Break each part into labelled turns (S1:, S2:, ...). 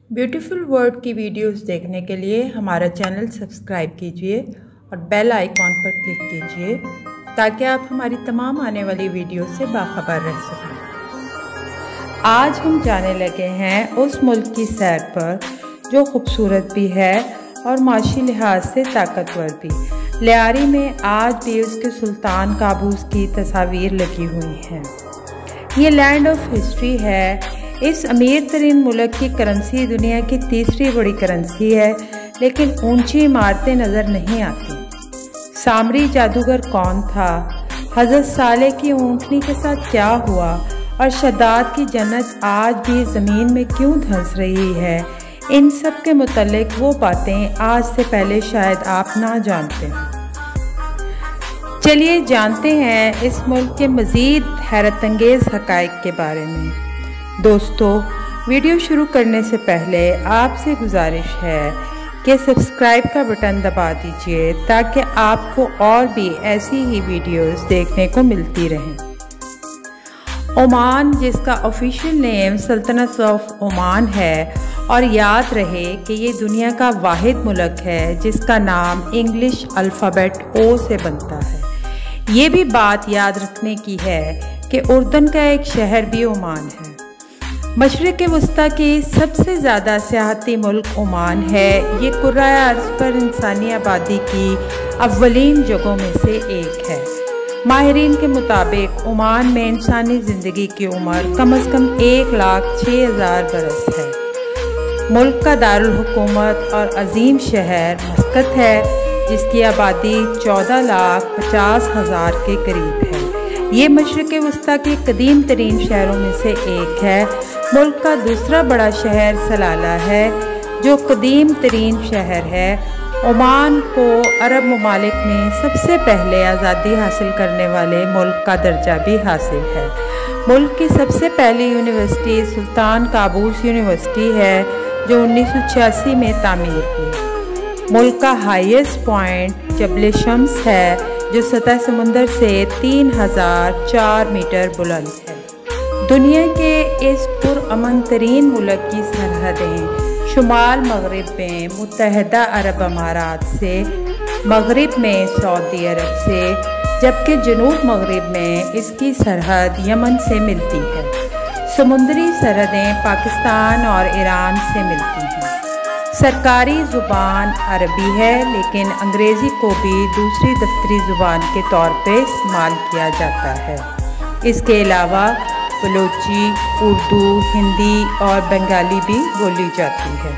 S1: Beautiful world की videos देखने के लिए हमारा चैनल सब्सक्राइब कीजिए और बेल आइकॉन पर क्लिक कीजिए ताकि आप हमारी तमाम आने वाली वीडियो से बाखबर रह सकें। आज हम जाने लगे हैं उस मुल्क की सैर पर जो खूबसूरत भी है और माशी लिहाज से ताकतवर भी। लियारी में आज भी उसके सुल्तान काबूस की तस्वीर लगी हुई हैं। ये लैंड ऑफ हिस्ट्री है। इस अमीर तरीन मुल्क की करेंसी दुनिया की तीसरी बड़ी करेंसी है, लेकिन ऊंची इमारतें नज़र नहीं आती। सामरी जादूगर कौन था? हज़रत साले की ऊँटनी के साथ क्या हुआ? और शद्दाद की जन्नत आज भी ज़मीन में क्यों धंस रही है? इन सब के मुतल्लिक वो बातें आज से पहले शायद आप ना जानते हैं। चलिए जानते हैं इस मुल्क के मज़ीद हैरत अंगेज़ हक़ाइक़ के बारे में। दोस्तों, वीडियो शुरू करने से पहले आपसे गुजारिश है कि सब्सक्राइब का बटन दबा दीजिए ताकि आपको और भी ऐसी ही वीडियोस देखने को मिलती रहें। ओमान, जिसका ऑफिशियल नेम सल्तनत ऑफ ओमान है, और याद रहे कि ये दुनिया का वाहिद मुल्क है जिसका नाम इंग्लिश अल्फ़ाबेट ओ से बनता है। ये भी बात याद रखने की है कि उर्दन का एक शहर भी ओमान है। मशरिक़ वस्ता की सबसे ज़्यादा सियाहती मुल्क ओमान है। ये कुर्राए अर्ज़ पर इंसानी आबादी की अव्वलीन जगहों में से एक है। माहिरीन के मुताबिक ओमान में इंसानी ज़िंदगी की उम्र कम अज़ कम 1,06,000 बरस है। मुल्क का दारुल हुकूमत और अजीम शहर मस्कत है, जिसकी आबादी 14,50,000 के करीब है। ये मशरिक़ वस्ता के कदीम तरीन शहरों में से एक है। मुल्क का दूसरा बड़ा शहर सलाला है, जो कदीम तरीन शहर है। ओमान को अरब ममालिक में सबसे पहले आज़ादी हासिल करने वाले मुल्क का दर्जा भी हासिल है। मुल्क की सबसे पहली यूनिवर्सिटी सुल्तान काबूस यूनिवर्सिटी है, जो 1986 में तामीर हुई। मुल्क का हाईएस्ट पॉइंट जबल शम्स है, जो सतह समुंदर से 3004 मीटर बुलंद है। दुनिया के इस पुरअमन तरीन मुल्क की सरहदें शुमाल मगरिब में मुत्तहिदा अरब अमारात से, मगरिब में सऊदी अरब से, जबकि जनूब मगरिब में इसकी सरहद यमन से मिलती है। समुद्री सरहदें पाकिस्तान और ईरान से मिलती हैं। सरकारी ज़ुबान अरबी है, लेकिन अंग्रेज़ी को भी दूसरी दफ्तरी ज़ुबान के तौर पे इस्तेमाल किया जाता है। इसके अलावा बलोची, उर्दू, हिंदी और बंगाली भी बोली जाती है।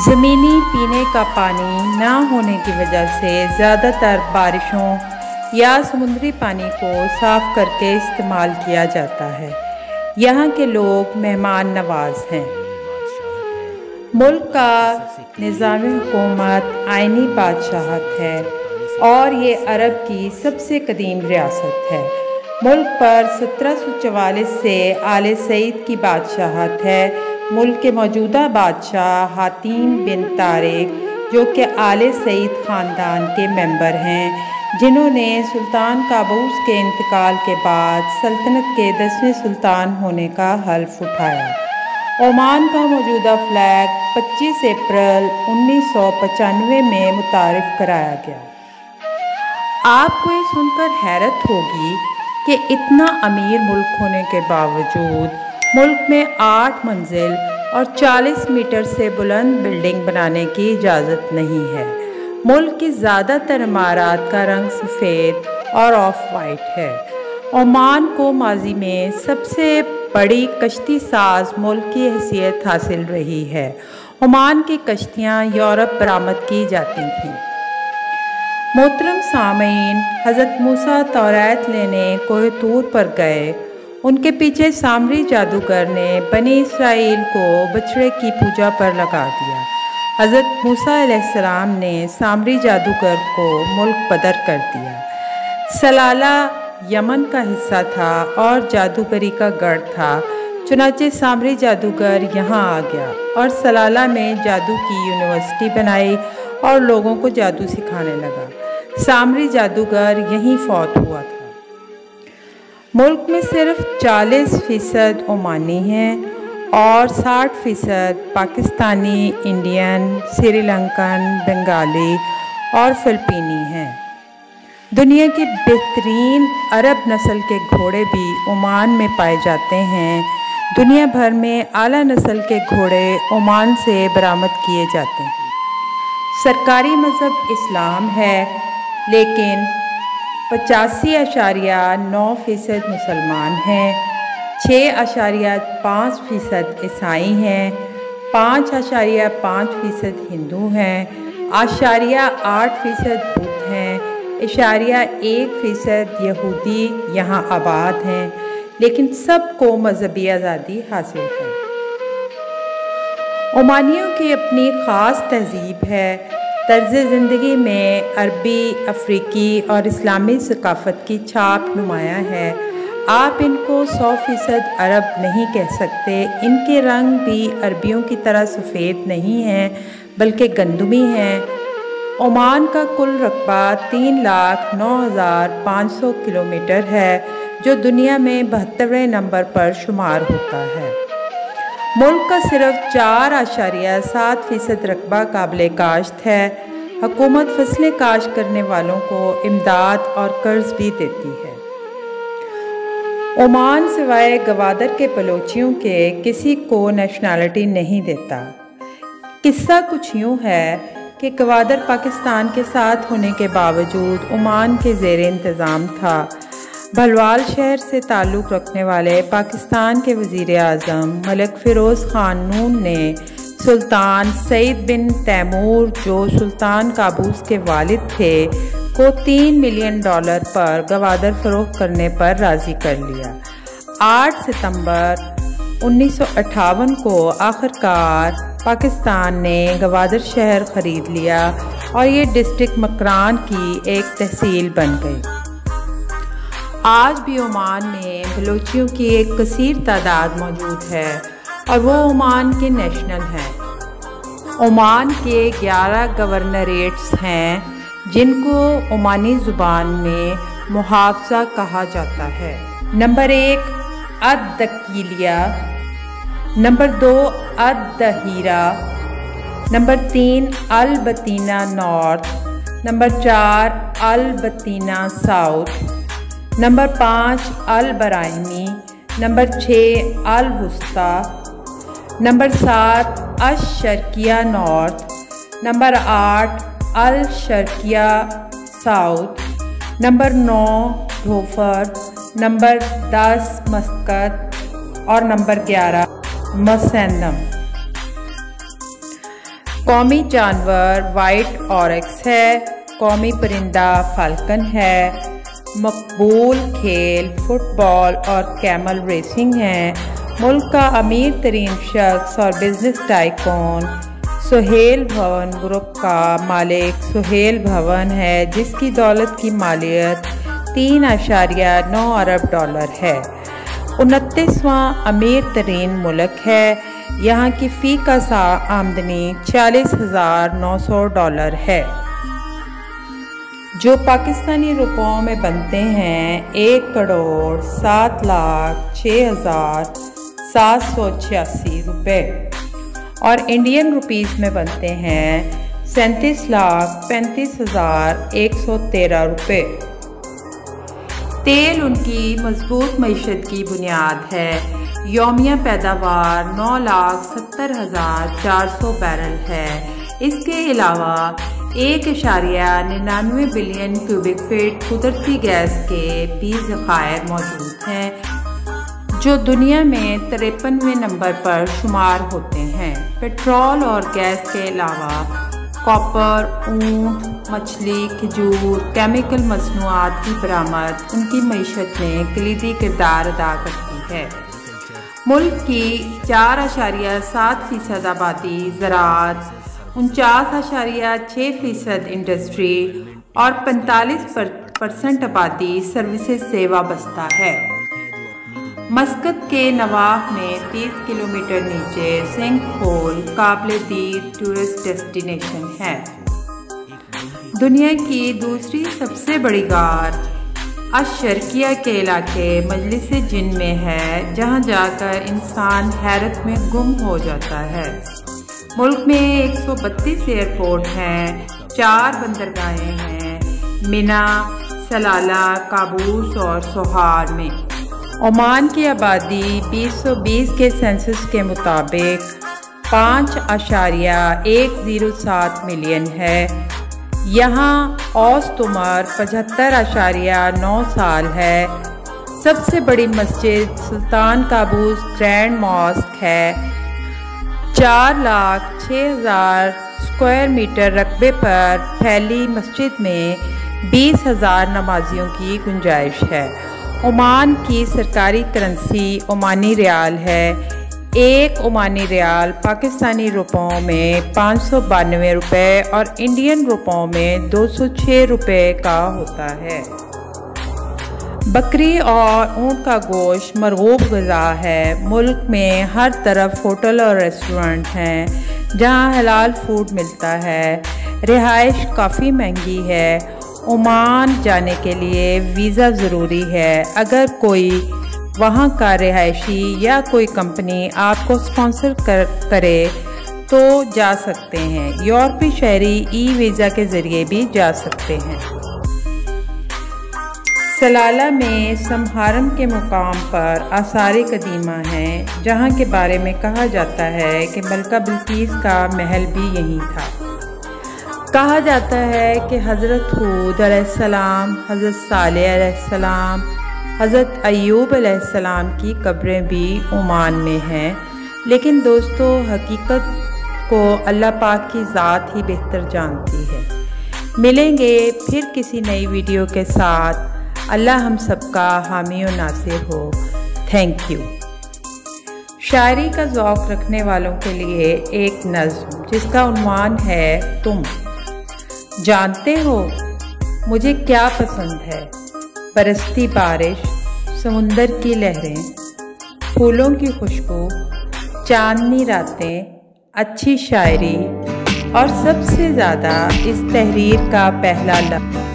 S1: ज़मीनी पीने का पानी ना होने की वजह से ज़्यादातर बारिशों या समुद्री पानी को साफ़ करके इस्तेमाल किया जाता है। यहाँ के लोग मेहमान नवाज हैं। मुल्क का निज़ाम हुकूमत आइनी बादशाहत है और ये अरब की सबसे कदीम रियासत है। मुल्क पर 1744 से आले सईद की बादशाहत है। मुल्क के मौजूदा बादशाह हातिम बिन तारिक, जो कि आले सईद ख़ानदान के मेंबर हैं, जिन्होंने सुल्तान काबूस के इंतकाल के बाद सल्तनत के 10वें सुल्तान होने का हल्फ उठाया। ओमान का मौजूदा फ्लैग 25 अप्रैल 1995 में मुतारिफ़ कराया गया। आपको ये सुनकर हैरत होगी कि इतना अमीर मुल्क होने के बावजूद मुल्क में 8 मंजिल और 40 मीटर से बुलंद बिल्डिंग बनाने की इजाज़त नहीं है। मुल्क की ज़्यादातर इमारत का रंग सफ़ेद और ऑफ वाइट है। ओमान को माजी में सबसे बड़ी कश्ती साज मुल्क की हैसियत हासिल रही है। ओमान की कश्तियाँ यूरोप बरामद की जाती थीं। मोहतरम सामीन, हज़रत मूसा तौरात लेने कोहे तूर पर गए। उनके पीछे सामरी जादूगर ने बनी इसराइल को बछड़े की पूजा पर लगा दिया। हज़रत मूसा अलैहिस्सलाम ने सामरी जादूगर को मुल्क बदर कर दिया। सलाला यमन का हिस्सा था और जादूगरी का गढ़ था। चुनाचे सामरी जादूगर यहाँ आ गया और सलाला में जादू की यूनिवर्सिटी बनाई और लोगों को जादू सिखाने लगा। सामरी जादूगर यहीं फौत हुआ था। मुल्क में सिर्फ 40% ओमानी हैं और 60% पाकिस्तानी, इंडियन, श्रीलंकन, बंगाली और फिलिपीनी हैं। दुनिया के बेहतरीन अरब नस्ल के घोड़े भी ओमान में पाए जाते हैं। दुनिया भर में आला नस्ल के घोड़े ओमान से बरामद किए जाते हैं। सरकारी मज़हब इस्लाम है, लेकिन 85.9% मुसलमान हैं, 6.5% ईसाई हैं, 5.5% हिंदू हैं, 8% बुद्ध हैं, 1% यहूदी यहाँ आबाद हैं, लेकिन सबको मजहबी आज़ादी हासिल है। ओमानियों की अपनी ख़ास तहज़ीब है। तर्ज़ ज़िंदगी में अरबी, अफ्रीकी और इस्लामी सकाफ़त की छाप नुमायाँ है। आप इनको 100% अरब नहीं कह सकते। इनके रंग भी अरबियों की तरह सफ़ेद नहीं हैं, बल्कि गंदमी हैं। ओमान का कुल रकबा 3,09,500 किलोमीटर है, जो दुनिया में 72वें नंबर पर शुमार होता है। मुल्क का सिर्फ 4.7% रकबा काबिल काश्त है। हुकूमत फसलें काश्त करने वालों को इमदाद और कर्ज भी देती है। ओमान सिवाय गवादर के बलोचियों के किसी को नेशनलिटी नहीं देता। किस्सा कुछ यूँ है कि गवादर पाकिस्तान के साथ होने के बावजूद ओमान के ज़ेर इंतज़ाम था। भलवाल शहर से ताल्लुक़ रखने वाले पाकिस्तान के वज़ीर आज़म मलिक फ़िरोज़ ख़ान नून ने सुल्तान सईद बिन तैमूर, जो सुल्तान काबूस के वालिद थे, को $3 मिलियन पर गवादर फ़रोख्त करने पर राज़ी कर लिया। 8 सितंबर 1958 को आखिरकार पाकिस्तान ने गवादर शहर ख़रीद लिया और ये डिस्ट्रिक्ट मकरान की एक तहसील बन गई। आज भी ओमान में बलोचियों की एक कसीर तादाद मौजूद है और वो ओमान के नेशनल हैं। ओमान के 11 गवर्नरेट्स हैं, जिनको ओमानी ज़ुबान में मुहाफ़ज़ा कहा जाता है। Number 1 Ad Dakhiliyah, number 2 Ad Dhahirah, number 3 Al Batinah north, number 4 Al Batinah south, number 5 Al Buraimi, number 6 Al Wusta, number 7 Ash Sharqiyah north, number 8 Al Sharqiyah south, number 9 Dhofar, number 10 Muscat और नंबर 11 मसैंदम। कौमी जानवर वाइट ऑरिक्स है। कौमी परिंदा फाल्कन है। मकबूल खेल फुटबॉल और कैमल रेसिंग है। मुल्क का अमीर तरीन शख्स और बिजनेस टाइकून सुहेल भवन ग्रुप का मालिक सुहेल भवन है, जिसकी दौलत की मालियत $3.9 अरब है। 29वां अमीर तरीन मुल्क है। यहाँ की फ़ी का आमदनी $40,900 है, जो पाकिस्तानी रुपयों में बनते हैं 1,06,6,786 रुपये और इंडियन रुपीस में बनते हैं 37,35,113 रुपये। तेल उनकी मजबूत मईशत की बुनियाद है। यौमिया पैदावार 9,70,400 बैरल है। इसके अलावा 1.99 बिलियन क्यूबिक फीट कुदरती गैस के भी ज़खायर मौजूद हैं, जो दुनिया में 53वें नंबर पर शुमार होते हैं। पेट्रोल और गैस के अलावा कॉपर, ऊँट, मछली, खजूर, केमिकल मसनूआत की बरामद उनकी मईशत में कलीदी किरदार अदा करती है। मुल्क की 4.7% आबादी ज़राअत, 49.6% इंडस्ट्री और 45% आबादी सर्विसेज से वाबस्ता है। मस्कत के नवाह में 30 किलोमीटर नीचे सिंक होल काबिल-दीद टूरिस्ट डेस्टिनेशन है। दुनिया की दूसरी सबसे बड़ी गार अशर्किया के इलाके मजलिस जिन में है, जहां जाकर इंसान हैरत में गुम हो जाता है। मुल्क में 132 एयरपोर्ट हैं, 4 बंदरगाहें हैं, मिना, सलाला, काबूस और सोहार में। ओमान की आबादी 2020 के सेंसस के मुताबिक 5.107 मिलियन है। यहाँ औसत उम्र 75.9 साल है। सबसे बड़ी मस्जिद सुल्तान काबूस ग्रैंड मॉस्क है। 4,06,000 स्क्वायर मीटर रकबे पर फैली मस्जिद में 20,000 नमाजियों की गुंजाइश है। ओमान की सरकारी करेंसी ओमानी रियाल है। एक ओमानी रियाल पाकिस्तानी रुपयों में 592 रुपये और इंडियन रुपयों में 206 रुपये का होता है। बकरी और ऊँट का गोश्त मरगूब ग़िज़ा है। मुल्क में हर तरफ होटल और रेस्टोरेंट हैं जहां हलाल फूड मिलता है। रिहाइश काफ़ी महंगी है। ओमान जाने के लिए वीज़ा ज़रूरी है। अगर कोई वहाँ का रिहायशी या कोई कंपनी आपको स्पॉन्सर करे तो जा सकते हैं। यूरोपीय शहरी ई वीज़ा के ज़रिए भी जा सकते हैं। सलाला में समहारम के मुकाम पर आसार कदीमा हैं, जहाँ के बारे में कहा जाता है कि मलका बिल्कीस का महल भी यहीं था। कहा जाता है कि हज़रत हूद अलैहिस्सलाम, हज़रत सालेह अलैहिस्सलाम, हज़रत अय्यूब अलैहिस्सलाम की कब्रें भी ओमान में हैं। लेकिन दोस्तों, हकीकत को अल्लाह पाक की ज़ात ही बेहतर जानती है। मिलेंगे फिर किसी नई वीडियो के साथ। अल्लाह हम सबका हामी और नासिर हो। Thank you. शायरी का ज़ौक़ रखने वालों के लिए एक नज़्म जिसका उन्वान है तुम। जानते हो मुझे क्या पसंद है? बरसती बारिश, समुंदर की लहरें, फूलों की खुशबू, चांदनी रातें, अच्छी शायरी और सबसे ज़्यादा इस तहरीर का पहला लफ्ज़।